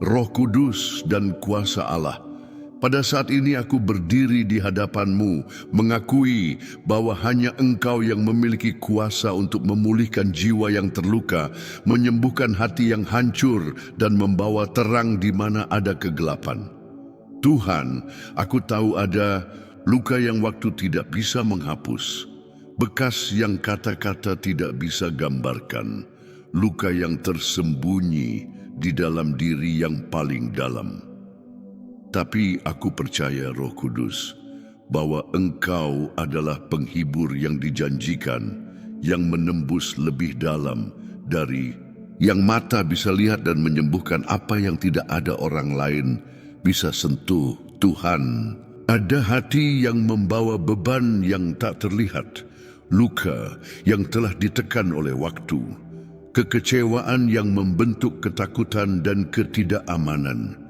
Roh Kudus dan kuasa Allah. Pada saat ini aku berdiri di hadapanmu, mengakui bahwa hanya Engkau yang memiliki kuasa untuk memulihkan jiwa yang terluka, menyembuhkan hati yang hancur, dan membawa terang di mana ada kegelapan. Tuhan, aku tahu ada luka yang waktu tidak bisa menghapus, bekas yang kata-kata tidak bisa gambarkan, luka yang tersembunyi di dalam diri yang paling dalam. Tapi aku percaya, Roh Kudus, bahwa Engkau adalah penghibur yang dijanjikan, yang menembus lebih dalam dari yang mata bisa lihat dan menyembuhkan apa yang tidak ada orang lain bisa sentuh. Tuhan, ada hati yang membawa beban yang tak terlihat, luka yang telah ditekan oleh waktu, kekecewaan yang membentuk ketakutan dan ketidakamanan.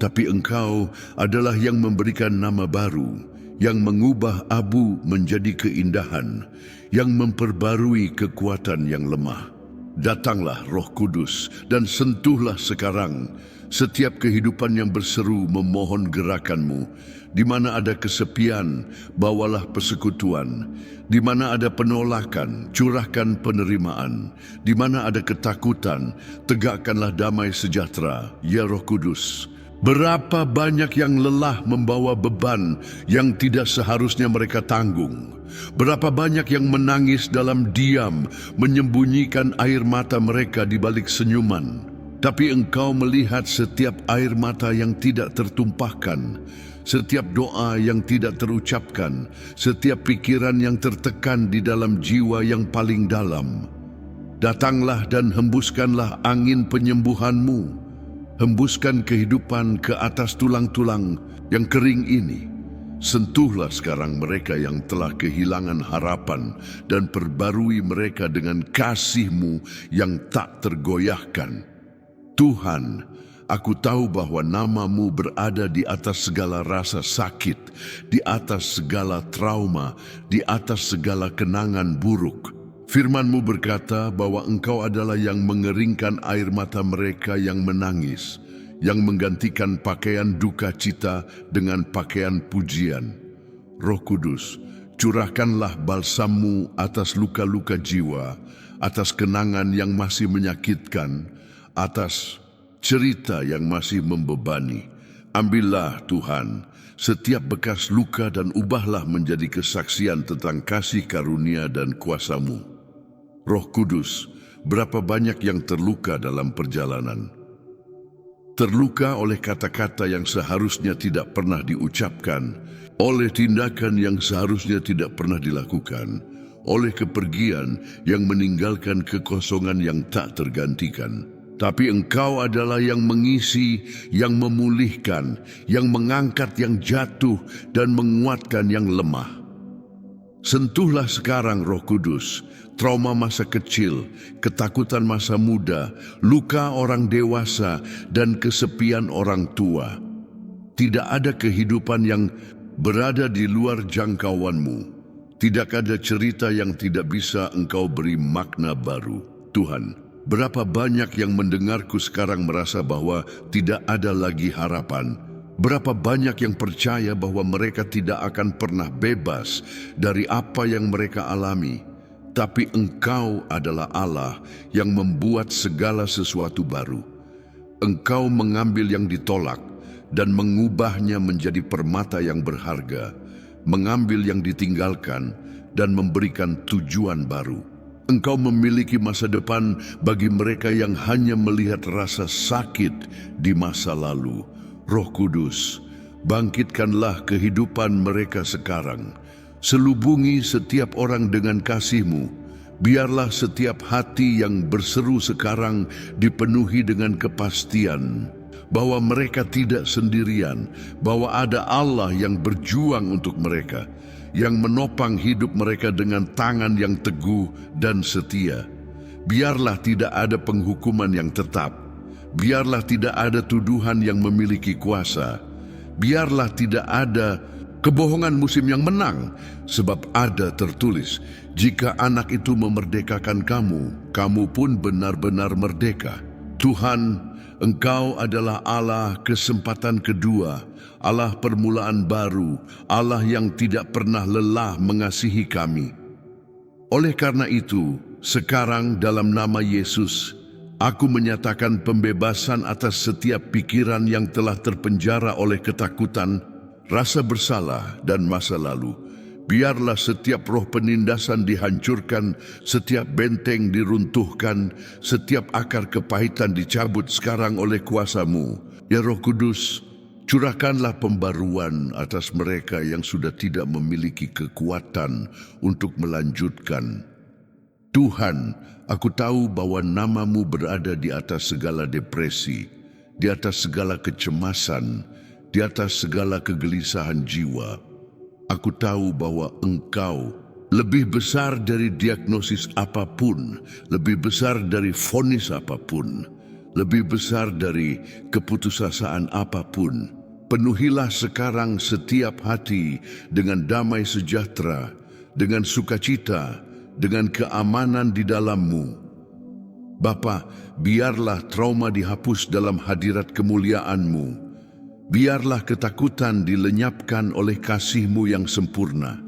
Tapi Engkau adalah yang memberikan nama baru, yang mengubah abu menjadi keindahan, yang memperbarui kekuatan yang lemah. Datanglah Roh Kudus dan sentuhlah sekarang setiap kehidupan yang berseru memohon gerakan-Mu. Di mana ada kesepian, bawalah persekutuan. Di mana ada penolakan, curahkan penerimaan. Di mana ada ketakutan, tegakkanlah damai sejahtera, ya Roh Kudus. Berapa banyak yang lelah membawa beban yang tidak seharusnya mereka tanggung. Berapa banyak yang menangis dalam diam, menyembunyikan air mata mereka di balik senyuman. Tapi Engkau melihat setiap air mata yang tidak tertumpahkan, setiap doa yang tidak terucapkan, setiap pikiran yang tertekan di dalam jiwa yang paling dalam. Datanglah dan hembuskanlah angin penyembuhan-Mu. Hembuskan kehidupan ke atas tulang-tulang yang kering ini. Sentuhlah sekarang mereka yang telah kehilangan harapan dan perbarui mereka dengan kasih-Mu yang tak tergoyahkan. Tuhan, aku tahu bahwa nama-Mu berada di atas segala rasa sakit, di atas segala trauma, di atas segala kenangan buruk. Firman-Mu berkata bahwa Engkau adalah yang mengeringkan air mata mereka yang menangis, yang menggantikan pakaian duka cita dengan pakaian pujian. Roh Kudus, curahkanlah balsam-Mu atas luka-luka jiwa, atas kenangan yang masih menyakitkan, atas cerita yang masih membebani. Ambillah Tuhan setiap bekas luka dan ubahlah menjadi kesaksian tentang kasih karunia dan kuasa-Mu. Roh Kudus, berapa banyak yang terluka dalam perjalanan. Terluka oleh kata-kata yang seharusnya tidak pernah diucapkan, oleh tindakan yang seharusnya tidak pernah dilakukan, oleh kepergian yang meninggalkan kekosongan yang tak tergantikan. Tapi Engkau adalah yang mengisi, yang memulihkan, yang mengangkat yang jatuh dan menguatkan yang lemah. Sentuhlah sekarang Roh Kudus, trauma masa kecil, ketakutan masa muda, luka orang dewasa, dan kesepian orang tua. Tidak ada kehidupan yang berada di luar jangkauan-Mu. Tidak ada cerita yang tidak bisa Engkau beri makna baru. Tuhan, berapa banyak yang mendengarku sekarang merasa bahwa tidak ada lagi harapan. Berapa banyak yang percaya bahwa mereka tidak akan pernah bebas dari apa yang mereka alami. Tapi Engkau adalah Allah yang membuat segala sesuatu baru. Engkau mengambil yang ditolak dan mengubahnya menjadi permata yang berharga, mengambil yang ditinggalkan dan memberikan tujuan baru. Engkau memiliki masa depan bagi mereka yang hanya melihat rasa sakit di masa lalu. Roh Kudus, bangkitkanlah kehidupan mereka sekarang. Selubungi setiap orang dengan kasih-Mu. Biarlah setiap hati yang berseru sekarang dipenuhi dengan kepastian bahwa mereka tidak sendirian, bahwa ada Allah yang berjuang untuk mereka, yang menopang hidup mereka dengan tangan yang teguh dan setia. Biarlah tidak ada penghukuman yang tetap. Biarlah tidak ada tuduhan yang memiliki kuasa. Biarlah tidak ada kebohongan musim yang menang, sebab ada tertulis, jika anak itu memerdekakan kamu, kamu pun benar-benar merdeka. Tuhan, Engkau adalah Allah kesempatan kedua, Allah permulaan baru, Allah yang tidak pernah lelah mengasihi kami. Oleh karena itu, sekarang dalam nama Yesus, aku menyatakan pembebasan atas setiap pikiran yang telah terpenjara oleh ketakutan, rasa bersalah, dan masa lalu. Biarlah setiap roh penindasan dihancurkan, setiap benteng diruntuhkan, setiap akar kepahitan dicabut sekarang oleh kuasa-Mu. Ya Roh Kudus, curahkanlah pembaruan atas mereka yang sudah tidak memiliki kekuatan untuk melanjutkan. Tuhan, aku tahu bahwa nama-Mu berada di atas segala depresi, di atas segala kecemasan, di atas segala kegelisahan jiwa. Aku tahu bahwa Engkau lebih besar dari diagnosis apapun, lebih besar dari vonis apapun, lebih besar dari keputusasaan apapun. Penuhilah sekarang setiap hati dengan damai sejahtera, dengan sukacita, dengan keamanan di dalam-Mu. Bapa, biarlah trauma dihapus dalam hadirat kemuliaan-Mu. Biarlah ketakutan dilenyapkan oleh kasih-Mu yang sempurna.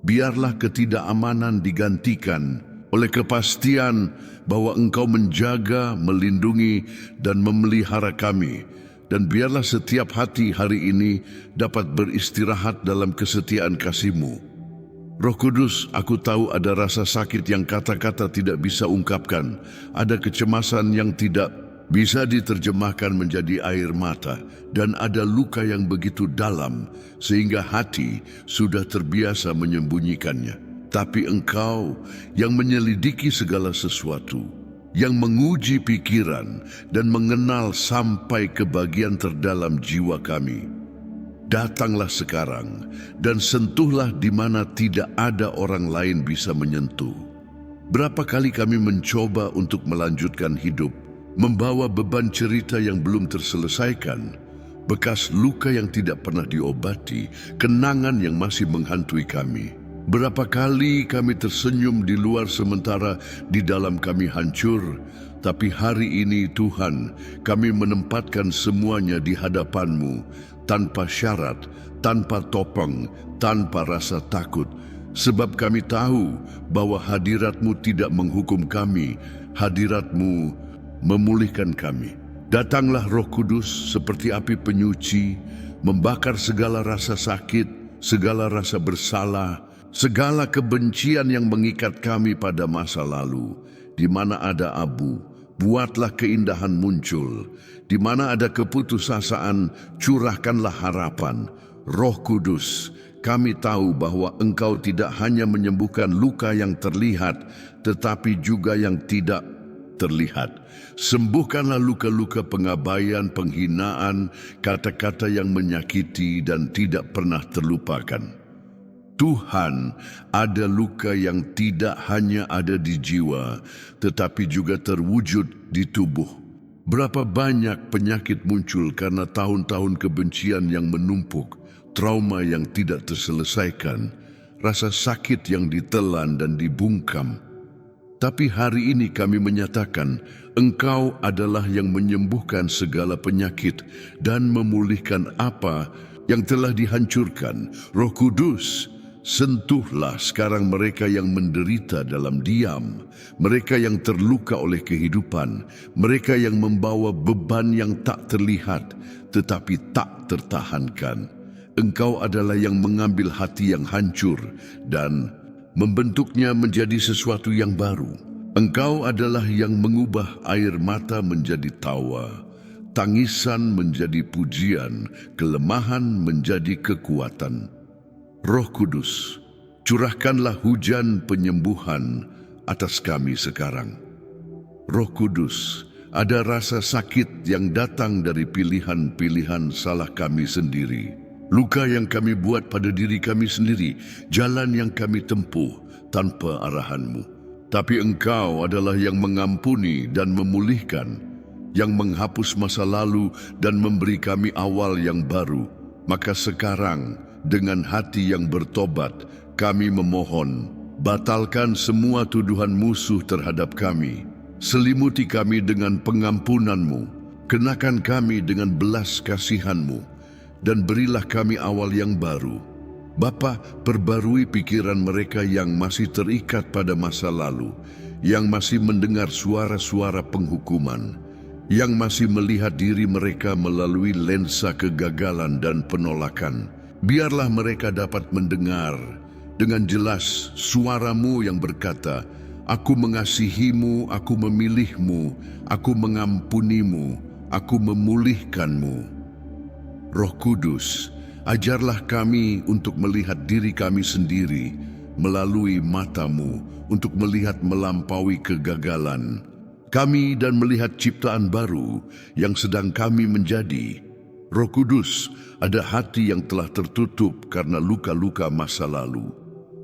Biarlah ketidakamanan digantikan oleh kepastian bahwa Engkau menjaga, melindungi, dan memelihara kami. Dan biarlah setiap hati hari ini dapat beristirahat dalam kesetiaan kasih-Mu. Roh Kudus, aku tahu ada rasa sakit yang kata-kata tidak bisa ungkapkan. Ada kecemasan yang tidak bisa diterjemahkan menjadi air mata, dan ada luka yang begitu dalam sehingga hati sudah terbiasa menyembunyikannya. Tapi Engkau yang menyelidiki segala sesuatu, yang menguji pikiran dan mengenal sampai ke bagian terdalam jiwa kami, datanglah sekarang dan sentuhlah di mana tidak ada orang lain bisa menyentuh. Berapa kali kami mencoba untuk melanjutkan hidup, membawa beban cerita yang belum terselesaikan, bekas luka yang tidak pernah diobati, kenangan yang masih menghantui kami. Berapa kali kami tersenyum di luar sementara di dalam kami hancur, tapi hari ini Tuhan, kami menempatkan semuanya di hadapan-Mu, tanpa syarat, tanpa topeng, tanpa rasa takut, sebab kami tahu bahwa hadirat-Mu tidak menghukum kami, hadirat-Mu memulihkan kami. Datanglah Roh Kudus seperti api penyuci, membakar segala rasa sakit, segala rasa bersalah, segala kebencian yang mengikat kami pada masa lalu. Di mana ada abu, buatlah keindahan muncul. Di mana ada keputusasaan, curahkanlah harapan. Roh Kudus, kami tahu bahwa Engkau tidak hanya menyembuhkan luka yang terlihat, tetapi juga yang tidak terlihat. Sembuhkanlah luka-luka pengabaian, penghinaan, kata-kata yang menyakiti dan tidak pernah terlupakan. Tuhan, ada luka yang tidak hanya ada di jiwa, tetapi juga terwujud di tubuh. Berapa banyak penyakit muncul karena tahun-tahun kebencian yang menumpuk, trauma yang tidak terselesaikan, rasa sakit yang ditelan dan dibungkam. Tapi hari ini kami menyatakan, Engkau adalah yang menyembuhkan segala penyakit dan memulihkan apa yang telah dihancurkan. Roh Kudus, sentuhlah sekarang mereka yang menderita dalam diam, mereka yang terluka oleh kehidupan, mereka yang membawa beban yang tak terlihat tetapi tak tertahankan. Engkau adalah yang mengambil hati yang hancur dan membentuknya menjadi sesuatu yang baru. Engkau adalah yang mengubah air mata menjadi tawa, tangisan menjadi pujian, kelemahan menjadi kekuatan. Roh Kudus, curahkanlah hujan penyembuhan atas kami sekarang. Roh Kudus, ada rasa sakit yang datang dari pilihan-pilihan salah kami sendiri. Luka yang kami buat pada diri kami sendiri, jalan yang kami tempuh tanpa arahan-Mu. Tapi Engkau adalah yang mengampuni dan memulihkan, yang menghapus masa lalu dan memberi kami awal yang baru. Maka sekarang, dengan hati yang bertobat, kami memohon, batalkan semua tuduhan musuh terhadap kami. Selimuti kami dengan pengampunan-Mu. Kenakan kami dengan belas kasihan-Mu, dan berilah kami awal yang baru. Bapa, perbarui pikiran mereka yang masih terikat pada masa lalu, yang masih mendengar suara-suara penghukuman, yang masih melihat diri mereka melalui lensa kegagalan dan penolakan. Biarlah mereka dapat mendengar dengan jelas suara-Mu yang berkata, "Aku mengasihi-Mu, aku memilih-Mu, aku mengampuni-Mu, aku memulihkan-Mu." Roh Kudus, ajarlah kami untuk melihat diri kami sendiri melalui mata-Mu, untuk melihat melampaui kegagalan kami dan melihat ciptaan baru yang sedang kami menjadi. Roh Kudus, ada hati yang telah tertutup karena luka-luka masa lalu.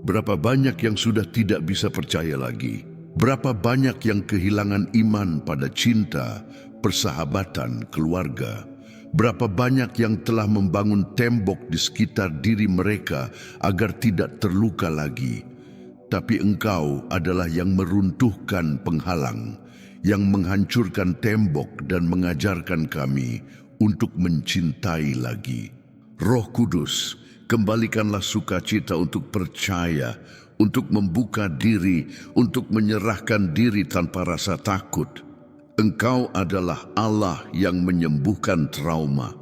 Berapa banyak yang sudah tidak bisa percaya lagi. Berapa banyak yang kehilangan iman pada cinta, persahabatan, keluarga. Berapa banyak yang telah membangun tembok di sekitar diri mereka agar tidak terluka lagi. Tapi Engkau adalah yang meruntuhkan penghalang, yang menghancurkan tembok dan mengajarkan kami untuk mencintai lagi. Roh Kudus, kembalikanlah sukacita untuk percaya, untuk membuka diri, untuk menyerahkan diri tanpa rasa takut. Engkau adalah Allah yang menyembuhkan trauma.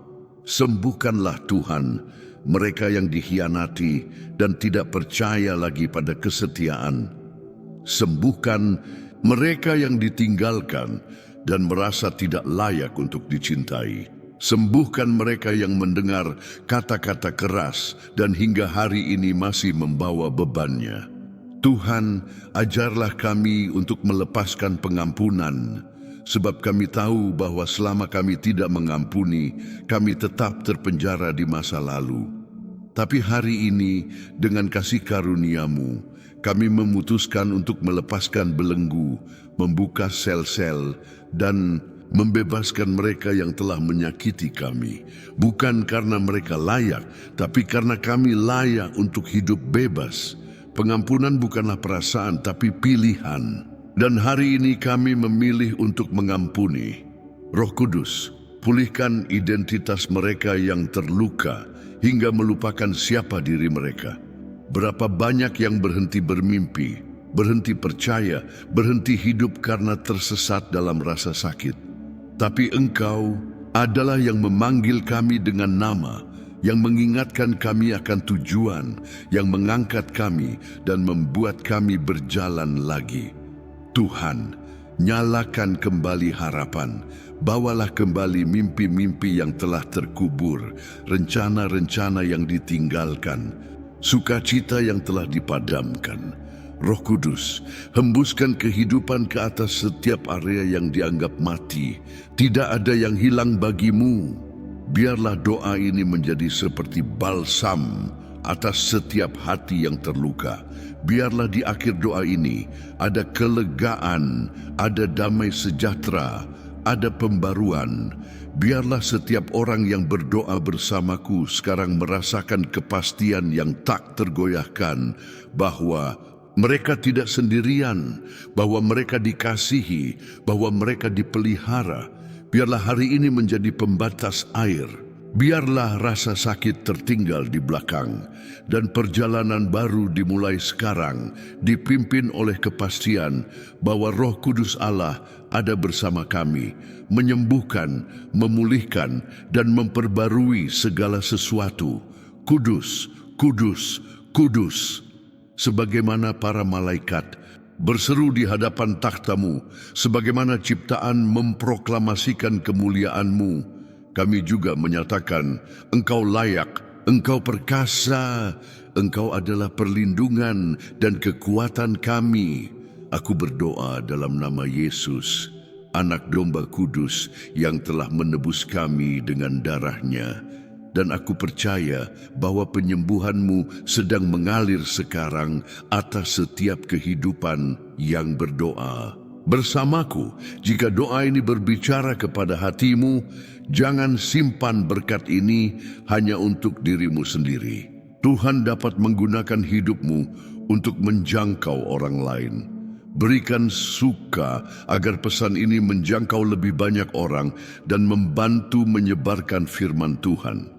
Sembuhkanlah Tuhan mereka yang dikhianati dan tidak percaya lagi pada kesetiaan. Sembuhkan mereka yang ditinggalkan dan merasa tidak layak untuk dicintai. Sembuhkan mereka yang mendengar kata-kata keras dan hingga hari ini masih membawa bebannya. Tuhan, ajarlah kami untuk melepaskan pengampunan, sebab kami tahu bahwa selama kami tidak mengampuni, kami tetap terpenjara di masa lalu. Tapi hari ini, dengan kasih karunia-Mu, kami memutuskan untuk melepaskan belenggu, membuka sel-sel, dan membebaskan mereka yang telah menyakiti kami. Bukan karena mereka layak, tapi karena kami layak untuk hidup bebas. Pengampunan bukanlah perasaan, tapi pilihan. Dan hari ini kami memilih untuk mengampuni. Roh Kudus, pulihkan identitas mereka yang terluka hingga melupakan siapa diri mereka. Berapa banyak yang berhenti bermimpi, berhenti percaya, berhenti hidup karena tersesat dalam rasa sakit. Tapi Engkau adalah yang memanggil kami dengan nama, yang mengingatkan kami akan tujuan, yang mengangkat kami dan membuat kami berjalan lagi. Tuhan, nyalakan kembali harapan, bawalah kembali mimpi-mimpi yang telah terkubur, rencana-rencana yang ditinggalkan, sukacita yang telah dipadamkan. Roh Kudus, hembuskan kehidupan ke atas setiap area yang dianggap mati. Tidak ada yang hilang bagi-Mu. Biarlah doa ini menjadi seperti balsam atas setiap hati yang terluka. Biarlah di akhir doa ini ada kelegaan, ada damai sejahtera, ada pembaruan. Biarlah setiap orang yang berdoa bersamaku sekarang merasakan kepastian yang tak tergoyahkan bahwa mereka tidak sendirian, bahwa mereka dikasihi, bahwa mereka dipelihara. Biarlah hari ini menjadi pembatas air. Biarlah rasa sakit tertinggal di belakang, dan perjalanan baru dimulai sekarang, dipimpin oleh kepastian bahwa Roh Kudus Allah ada bersama kami, menyembuhkan, memulihkan, dan memperbarui segala sesuatu. Kudus, kudus, kudus. Sebagaimana para malaikat berseru di hadapan takhta-Mu, sebagaimana ciptaan memproklamasikan kemuliaan-Mu, kami juga menyatakan, Engkau layak, Engkau perkasa, Engkau adalah perlindungan dan kekuatan kami. Aku berdoa dalam nama Yesus, Anak Domba Kudus yang telah menebus kami dengan darah-Nya. Dan aku percaya bahwa penyembuhan-Mu sedang mengalir sekarang atas setiap kehidupan yang berdoa. Bersamaku, jika doa ini berbicara kepada hatimu, jangan simpan berkat ini hanya untuk dirimu sendiri. Tuhan dapat menggunakan hidupmu untuk menjangkau orang lain. Berikan suka agar pesan ini menjangkau lebih banyak orang dan membantu menyebarkan firman Tuhan.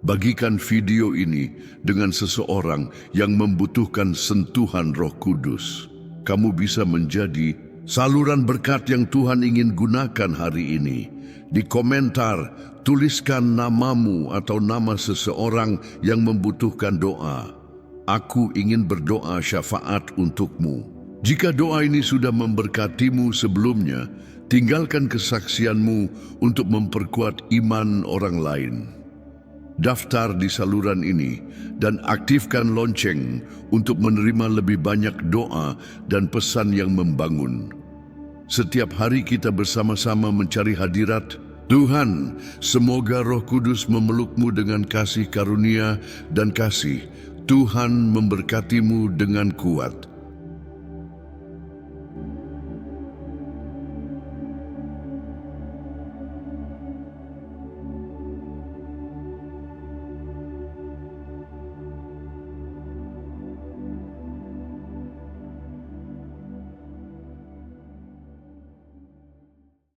Bagikan video ini dengan seseorang yang membutuhkan sentuhan Roh Kudus. Kamu bisa menjadi saluran berkat yang Tuhan ingin gunakan hari ini. Di komentar, tuliskan namamu atau nama seseorang yang membutuhkan doa. Aku ingin berdoa syafaat untukmu. Jika doa ini sudah memberkatimu sebelumnya, tinggalkan kesaksianmu untuk memperkuat iman orang lain. Daftar di saluran ini dan aktifkan lonceng untuk menerima lebih banyak doa dan pesan yang membangun. Setiap hari kita bersama-sama mencari hadirat Tuhan. Semoga Roh Kudus memelukmu dengan kasih karunia dan kasih. Tuhan memberkatimu dengan kuat.